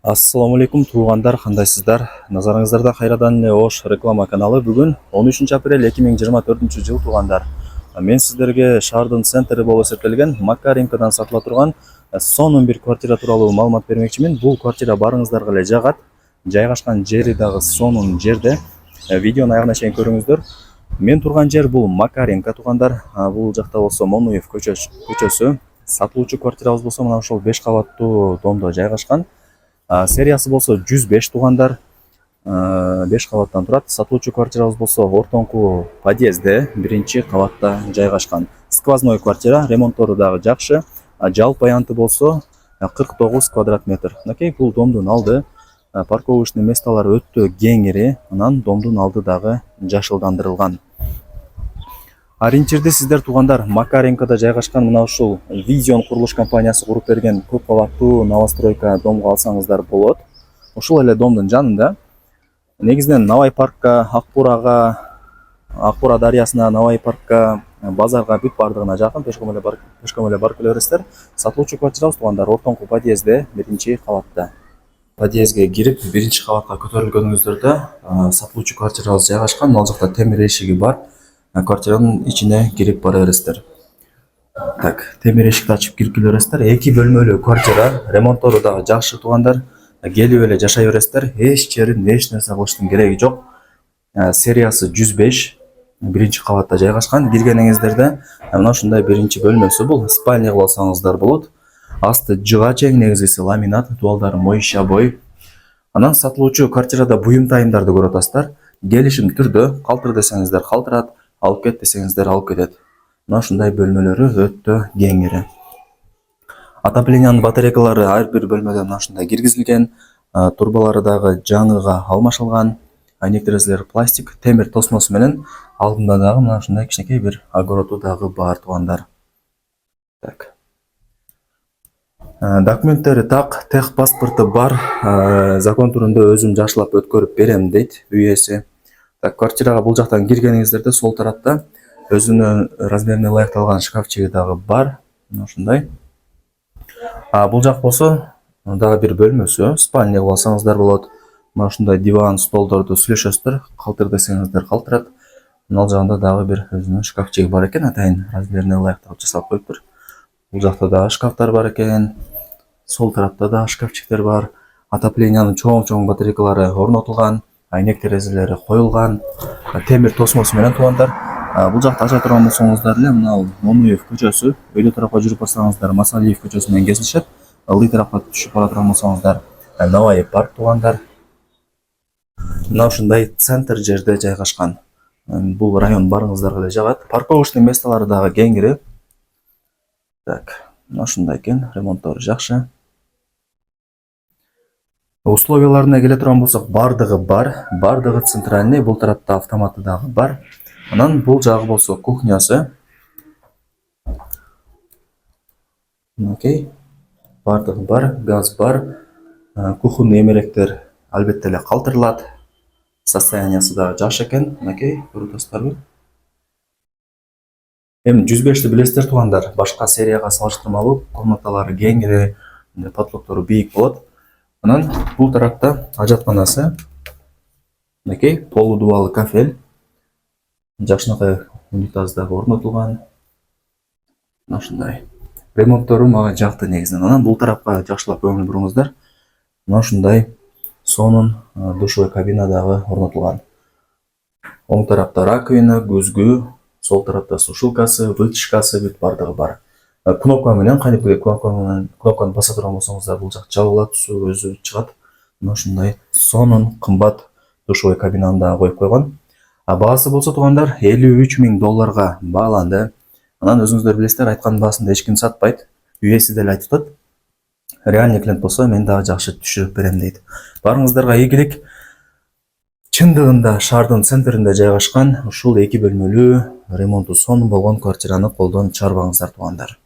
Ассаламу алейкум туугандар, кандайсыздар? Назарыңыздарда кайрадан эле Ош реклама каналы. Бүгүн 13 апрель 2024 жыл туугандар. Мен сиздерге шаардын центри болуп эсептелген Макаренкодан сатыла турган сонун бир квартира тууралуу маалымат бермекчимин. Бул квартира барыңыздарга эле жагат. Жайгашкан жери дагы сонун жерде. Видеону аягына чейин көрүңүздөр. Мен турган жер бул Макаренко туугандар. Бул жакта болсо Монуев көчөсү. Сатылуучу квартирабыз болсо мына ушул 5 кабаттуу домдо жайгашкан. Сериясы болсо 105 туугандар. 5 кабаттан турат. Сатылуучу квартирабыз болсо ортоңку подъездде, биринчи кабатта жайгашкан. Сквозной квартира, ремонттору дагы жакшы. Жалпы аянты болсо 49 квадрат метр. Мынакей бул домдун алды. Парковочный месталары өтө кеңири, анан домдун алды дагы жашылдандырылган. Ориентирди сиздер туугандар Макаренкода жайгашкан мына ушул Vision курулуш компаниясы куруп берген көп кабаттуу новостройка домго алсаңыздар болот. Ушул эле домдун жанында негизинен Навай паркка, Акбура дарыясына, Навай паркка, базарга бүт бардыгына жакын пешком эле барып келе бересиздер. Сатылуучу квартирабыз туугандар ортоңку подъездде, биринчи кабатта. Подъездге кирип, биринчи кабатка көтөрүлгөнүңүздөрдө сатылуучу квартирабыз жайгашкан. Ал жакта темир эшиги бар. Квартиранын ичине кирип бара бересиздер. Так, темир эшикти ачып кирип келе бересиздер. 2 бөлмөлүү квартира, ремонттору дагы жакшы туугандар. Келип эле жашай бересиздер. Эч жерин, эч нерсе кылыштын кереги жок. Сериясы 105, биринчи кабатта жайгашкан. Киргениңиздерде мына ушундай биринчи бөлмөсү бул. Спальня кылып алсаңыздар болот. Асты жыга чең, негизгиси ламинат, дуалдары моющий обой. Анан сатылуучу квартирада буюм тайымдарды көрүп атасыздар. Келишим түрдө калтыр десеңиздер калтырат, алып кет десеңиздер алып кетет. Мына ушундай бөлмөлөрү өтө кеңири. Отоплениянын батарейкалары ар бир бөлмөдө мына ушундай киргизилген. Турбалары дагы жаңыга алмашылган. Айнек терезелери пластик, темир тосмосу менен. Алдында дагы мына ушундай кичинекей бир огороду дагы бар туугандар. Так. Документтери так, тех паспорту бар. Закон түрүндө өзүм жашылап өткөрүп берем дейт үй ээси. Так, квартирага бул жактан киргениңиздерде сол тарапта өзүнүн размерине ылайыкталган шкафчиги дагы бар. Мына ушундай. Бул жак болсо дагы бир бөлмөсү, спальня кылып алсаңыздар болот. Мына ушундай диван, столдорду сүйлөшөсүздөр, калтыр десеңиздер калтырат. Ал жагында дагы бир өзүнүн шкафчиги бар экен, атайын размерине ылайыкталып жасалып коюптур. Бул жакта дагы шкафтар бар экен. Сол тарапта да шкафчиктер бар. Отоплениянын чоң батарейкалары орнотулган, айнек терезелери коюлган, темир тосмосу менен туугандар. Бул жакта ача турган болсоңуздар эле мына Монуев көчөсү, өйдө тарапка жүрүп барсаңыздар Масалиев көчөсү менен кесилишет. Ылдый тарапка түшүп бара турган болсоңуздар Навай парк туугандар. Мына ушундай центр жерде жайгашкан. Бул район барыңыздарга эле жагат. Парковочный месталары дагы кеңири. Так, мына ушундай экен, ремонттору жакшы. Условияларына келе турган болсок, бардыгы бар, бардыгы центральный, бул тарапта автоматы дагы бар. Анан бул жагы болсо кухнясы. Окей. Бардыгы бар, газ бар. Кухонный эмеректер албетте эле калтырылат. Состояниясы дагы жакшы экен. Окей, көрүп атасыздарбы? Эми 105ти билесиздер туугандар, башка серияга салыштырмалуу комнаталары кеңири, потолоктору бийик болот. Анан бул тарапта ажатканасы. Окей, полу дубалы кафель. Жакшынакай унитаз дагы орнотулган. Мына ушундай. Ремонттору мага жакты негизинен. Анан бул тарапка жакшылап көңүл буруңуздар. Мына ушундай сонун душевой кабина дагы орнотулган. Оң тарапта раковина, көзгү, сол тарапта сушилкасы, вытяжкасы бүт бардыгы бар. Кнопка менен кайнекей кнопканы баса турган болсоңуздар бул жак жабылат, суу өзү чыгат. Мына ушундай сонун кымбат душевой кабинаны дагы коюп койгон. Баасы болсо туугандар $53,000 бааланды. Анан өзүңүздөр билесиздер, айткан баасында эч ким сатпайт. Үй ээси деле айтып атат. Реальный клиент болсо мен дагы жакшы түшүрүп берем дейт. Барыңыздарга ийгилик. Чындыгында шаардын центринде жайгашкан ушул 2 бөлмөлүү ремонту сонун болгон квартираны колдон чыгарбаңыздар туугандар.